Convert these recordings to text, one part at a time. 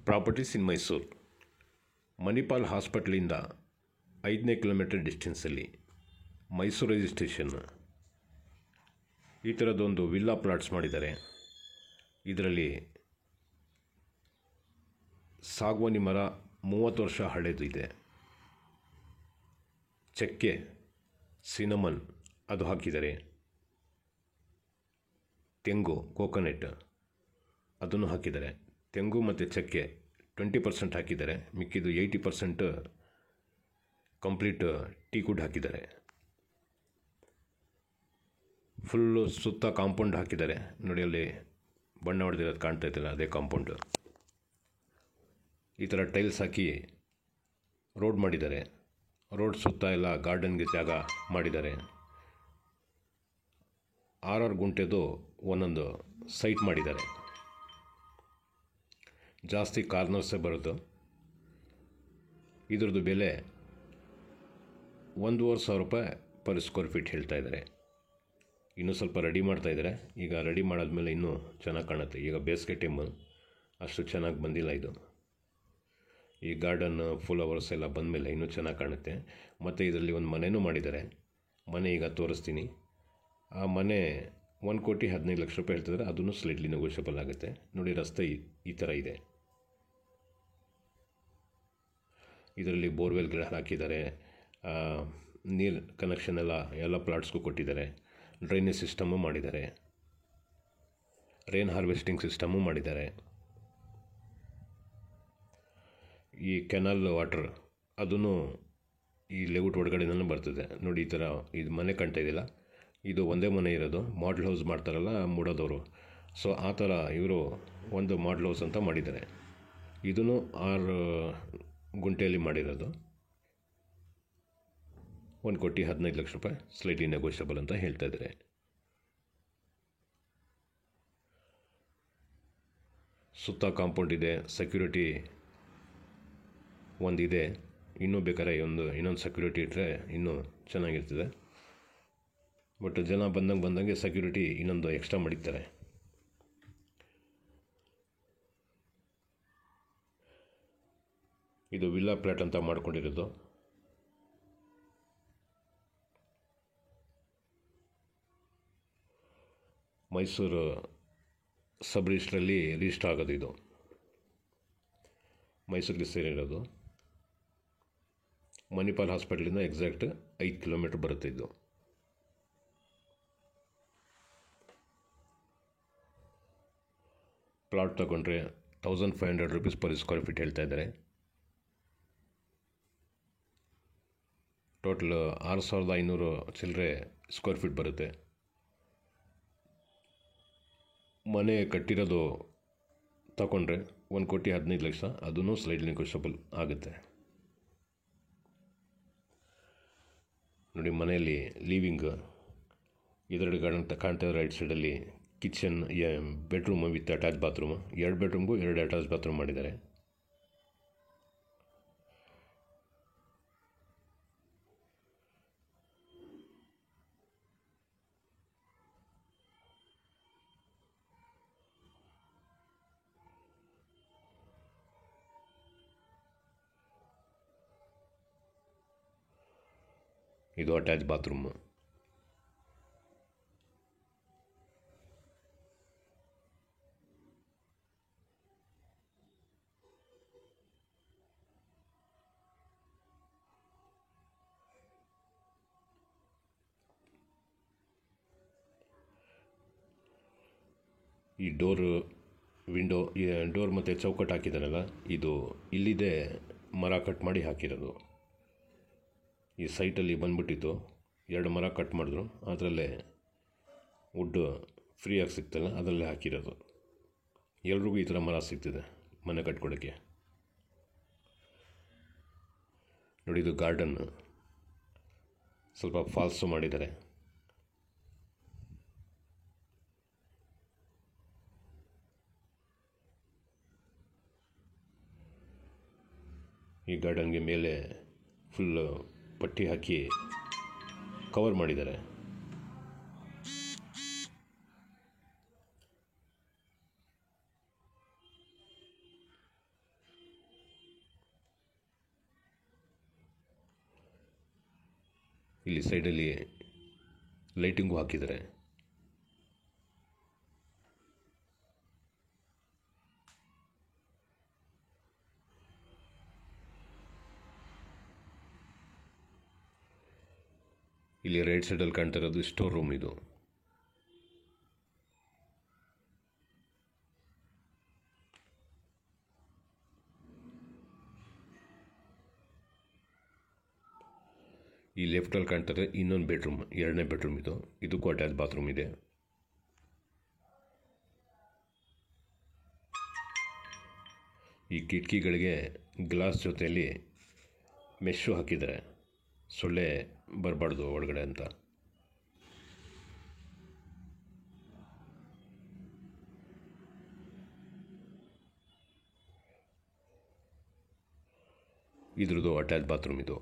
Properties in Mysuru. Manipal ಹಾಸ್ಪಿಟ್ಲಿಂದ 5ನೇ kilometre ಡಿಸ್ಟೆನ್ಸಲ್ಲಿ ಮೈಸೂರು ರೈಲ್ವೆ ಸ್ಟೇಷನ್ ಈ ಥರದೊಂದು ವಿಲ್ಲಾ ಪ್ಲಾಟ್ಸ್ ಮಾಡಿದ್ದಾರೆ. ಇದರಲ್ಲಿ ಸಾಗವಾನಿ ಮರ 30 ವರ್ಷ ಹಳೆಯದು ಇದೆ. ಚಕ್ಕೆ, ಸಿನಮನ್ ಅದು ಹಾಕಿದ್ದಾರೆ. ತೆಂಗು, ಕೋಕೋನಟ್ ಅದನ್ನು ಹಾಕಿದ್ದಾರೆ. ತೆಂಗು ಮತ್ತು ಚಕ್ಕೆ 20% ಹಾಕಿದ್ದಾರೆ. ಮಿಕ್ಕಿದ್ದು 80% ಕಂಪ್ಲೀಟ್ ಟೀಕುಡ್ ಹಾಕಿದ್ದಾರೆ. ಫುಲ್ಲು ಸುತ್ತ ಕಾಂಪೌಂಡ್ ಹಾಕಿದ್ದಾರೆ. ನೋಡಿ, ಅಲ್ಲಿ ಬಣ್ಣ ಹೊಡೆದಿರೋದು ಕಾಣ್ತಾ ಇದ್ದಲ್ಲ, ಅದೇ ಕಾಂಪೌಂಡು. ಈ ಥರ ಟೈಲ್ಸ್ ಹಾಕಿ ರೋಡ್ ಮಾಡಿದ್ದಾರೆ. ರೋಡ್ ಸುತ್ತ ಎಲ್ಲ ಗಾರ್ಡನ್ಗೆ ಜಾಗ ಮಾಡಿದ್ದಾರೆ. 6 ಗುಂಟೆದು ಒಂದೊಂದು ಸೈಟ್ ಮಾಡಿದ್ದಾರೆ. ಜಾಸ್ತಿ ಕಾರ್ನರ್ಸೇ ಬರೋದು. ಇದ್ರದ್ದು ಬೆಲೆ 1,500 ರೂಪಾಯಿ ಪರ್ ಸ್ಕ್ವೇರ್ ಫೀಟ್ ಹೇಳ್ತಾ ಇದ್ದಾರೆ. ಇನ್ನೂ ಸ್ವಲ್ಪ ರೆಡಿ ಮಾಡ್ತಾಯಿದ್ದಾರೆ. ಈಗ ರೆಡಿ ಮಾಡಾದ್ಮೇಲೆ ಇನ್ನೂ ಚೆನ್ನಾಗಿ ಕಾಣುತ್ತೆ. ಈಗ ಬೇಸಿಗೆ ಟೈಮು ಅಷ್ಟು ಚೆನ್ನಾಗಿ ಬಂದಿಲ್ಲ ಇದು. ಈ ಗಾರ್ಡನ್ ಫ್ಲವರ್ಸ್ ಎಲ್ಲ ಬಂದಮೇಲೆ ಇನ್ನೂ ಚೆನ್ನಾಗಿ ಕಾಣುತ್ತೆ. ಮತ್ತು ಇದರಲ್ಲಿ ಒಂದು ಮನೆಯೂ ಮಾಡಿದ್ದಾರೆ. ಮನೆ ಈಗ ತೋರಿಸ್ತೀನಿ. ಆ ಮನೆ 1,15,00,000 ರೂಪಾಯಿ ಹೇಳ್ತಿದ್ದಾರೆ. ಅದನ್ನು ಸ್ಲೈಟ್ಲಿ ನೆಗೋಷಿಯಬಲ್ ಆಗುತ್ತೆ. ನೋಡಿ, ರಸ್ತೆ ಈ ಥರ ಇದೆ. ಇದರಲ್ಲಿ ಬೋರ್ವೆಲ್ಗಳು ಹಾಕಿದ್ದಾರೆ. ನೀರು ಕನೆಕ್ಷನ್ ಎಲ್ಲ ಪ್ಲಾಟ್ಸ್ಗೂ ಕೊಟ್ಟಿದ್ದಾರೆ. ಡ್ರೈನೇಜ್ ಸಿಸ್ಟಮು ಮಾಡಿದ್ದಾರೆ. ರೇನ್ ಹಾರ್ವೆಸ್ಟಿಂಗ್ ಸಿಸ್ಟಮು ಮಾಡಿದ್ದಾರೆ. ಈ ಕೆನಾಲ್ ವಾಟರ್ ಅದನ್ನು ಈ ಲೇಔಟ್ ಒಳಗಡೆನೂ ಬರ್ತದೆ. ನೋಡಿ, ಈ ಥರ ಇದು ಮನೆ ಕಾಣ್ತಾ ಇದೆಯಲ್ಲ, ಇದು ಒಂದೇ ಮನೆ ಇರೋದು. ಮಾಡಲ್ ಹೌಸ್ ಮಾಡ್ತಾರಲ್ಲ ಮೂಡೋದವರು, ಸೊ ಆ ಥರ ಇವರು ಒಂದು ಮಾಡಲ್ ಹೌಸ್ ಅಂತ ಮಾಡಿದ್ದಾರೆ. ಇದನ್ನು 6 ಗುಂಟೆಯಲ್ಲಿ ಮಾಡಿರೋದು. 1,15,00,000 ರೂಪಾಯಿ ಸ್ಲೈಟ್ಲಿ ನೆಗೋಷಿಯಬಲ್ ಅಂತ ಹೇಳ್ತಾ ಇದ್ದಾರೆ. ಸುತ್ತ ಕಾಂಪೌಂಡ್ ಇದೆ. ಸೆಕ್ಯೂರಿಟಿ ಒಂದಿದೆ. ಇನ್ನೂ ಬೇಕಾದ್ರೆ ಇನ್ನೊಂದು ಸೆಕ್ಯೂರಿಟಿ ಇಟ್ಟರೆ ಇನ್ನೂ ಚೆನ್ನಾಗಿರ್ತದೆ. ಬಟ್ ಜನ ಬಂದಂಗೆ ಸೆಕ್ಯೂರಿಟಿ ಇನ್ನೊಂದು ಎಕ್ಸ್ಟ್ರಾ ಮಾಡಿರ್ತಾರೆ. ಇದು ವಿಲ್ಲಾ ಪ್ಲಾಟ್ ಅಂತ ಮಾಡ್ಕೊಂಡಿರೋದು. ಮೈಸೂರು ಸಬ್ ರಿಜಿಸ್ಟ್ರಲ್ಲಿ ರಿಜಿಸ್ಟರ್ ಆಗೋದು. ಇದು ಮೈಸೂರಿಗೆ ಸೇರಿರೋದು. ಮಣಿಪಾಲ್ ಹಾಸ್ಪಿಟ್ಲಿಂದ ಎಕ್ಸಾಕ್ಟ್ 5 ಕಿಲೋಮೀಟ್ರ್ ಬರುತ್ತೆ ಇದು. ಪ್ಲಾಟ್ ತಗೊಂಡ್ರೆ 1,500 ರೂಪೀಸ್ ಪರ್ ಸ್ಕ್ವೇರ್ ಫೀಟ್ ಹೇಳ್ತಾ ಇದ್ದಾರೆ. ಟೋಟಲ್ 6,500 ಚಿಲ್ಲರೆ ಸ್ಕ್ವೇರ್ ಫೀಟ್ ಬರುತ್ತೆ. ಮನೆ ಕಟ್ಟಿರೋದು ತಗೊಂಡ್ರೆ 1,15,00,000. ಅದೂ ಸ್ಲೈಟ್ಲಿ ನೆಗೋಷಿಯಬಲ್ ಆಗುತ್ತೆ. ನೋಡಿ, ಮನೆಯಲ್ಲಿ ಲಿವಿಂಗ್ ಇದರಲ್ಲಿ ಕಾಣ್ತಾ ಇರೋ ರೈಟ್ ಸೈಡಲ್ಲಿ kitchen, bedroom with attach bathroom. 2 ಬೆಡ್ರೂಮ್ಗೂ 2 attach bathroom ಮಾಡಿದ್ದಾರೆ. ಇದು ಅಟ್ಯಾಚ್ ಬಾತ್ರೂಮು. ಈ ಡೋರ್ ಮತ್ತು ಚೌಕಟ್ಟು ಹಾಕಿದ್ದಾನಲ್ಲ, ಇದು ಇಲ್ಲಿದೆ ಮರ ಕಟ್ ಮಾಡಿ ಹಾಕಿರೋದು. ಈ ಸೈಟಲ್ಲಿ ಬಂದ್ಬಿಟ್ಟಿತ್ತು. 2 ಮರ ಕಟ್ ಮಾಡಿದ್ರು. ಅದರಲ್ಲೇ ವುಡ್ ಫ್ರೀಯಾಗಿ ಸಿಗ್ತಲ್ಲ, ಅದರಲ್ಲೇ ಹಾಕಿರೋದು. ಎಲ್ರಿಗೂ ಈ ಥರ ಮರ ಸಿಗ್ತಿದೆ ಮನೆ ಕಟ್ಕೊಳ್ಳೋಕ್ಕೆ. ನೋಡಿ, ಇದು ಗಾರ್ಡನ್. ಸ್ವಲ್ಪ ಫಾಲ್ಸು ಮಾಡಿದ್ದಾರೆ. ಈ ಗಾರ್ಡನ್ಗೆ ಮೇಲೆ ಫುಲ್ ಪಟ್ಟಿ ಹಾಕಿ ಕವರ್ ಮಾಡಿದ್ದಾರೆ. ಇಲ್ಲಿ ಸೈಡಲ್ಲಿ ಲೈಟಿಂಗು ಹಾಕಿದ್ದಾರೆ. ಇಲ್ಲಿ ರೈಟ್ ಸೈಡಲ್ಲಿ ಕಾಣ್ತಾ ಇರೋದು ಸ್ಟೋರ್ ರೂಮ್. ಇದು ಈ ಲೆಫ್ಟಲ್ಲಿ ಕಾಣ್ತದೆ ಇನ್ನೊಂದು ಬೆಡ್ರೂಮ್, 2ನೇ ಬೆಡ್ರೂಮ್. ಇದಕ್ಕೂ ಅಟ್ಯಾಚ್ ಬಾತ್ರೂಮ್ ಇದೆ. ಈ ಕಿಟಕಿಗಳಿಗೆ ಗ್ಲಾಸ್ ಜೊತೆಯಲ್ಲಿ ಮೆಶ್ಶು ಹಾಕಿದ್ದಾರೆ, ಸೊಳ್ಳೆ ಬರಬಾರ್ದು ಒಳಗಡೆ ಅಂತ. ಇದ್ರದ್ದು ಅಟ್ಯಾಚ್ ಬಾತ್ರೂಮ್. ಇದು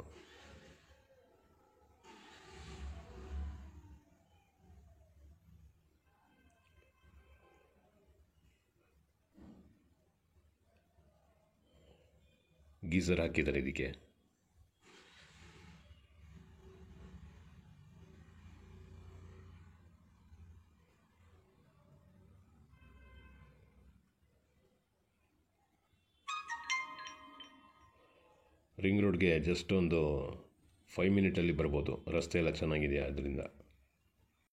ಗೀಸರ್ ಹಾಕಿದ್ದಾರೆ ಇದಕ್ಕೆ. ರಿಂಗ್ ರೋಡ್ಗೆ ಜಸ್ಟ್ ಒಂದು 5 ಮಿನಿಟಲ್ಲಿ ಬರ್ಬೋದು. ರಸ್ತೆ ಎಲ್ಲ ಚೆನ್ನಾಗಿದೆ ಅದರಿಂದ.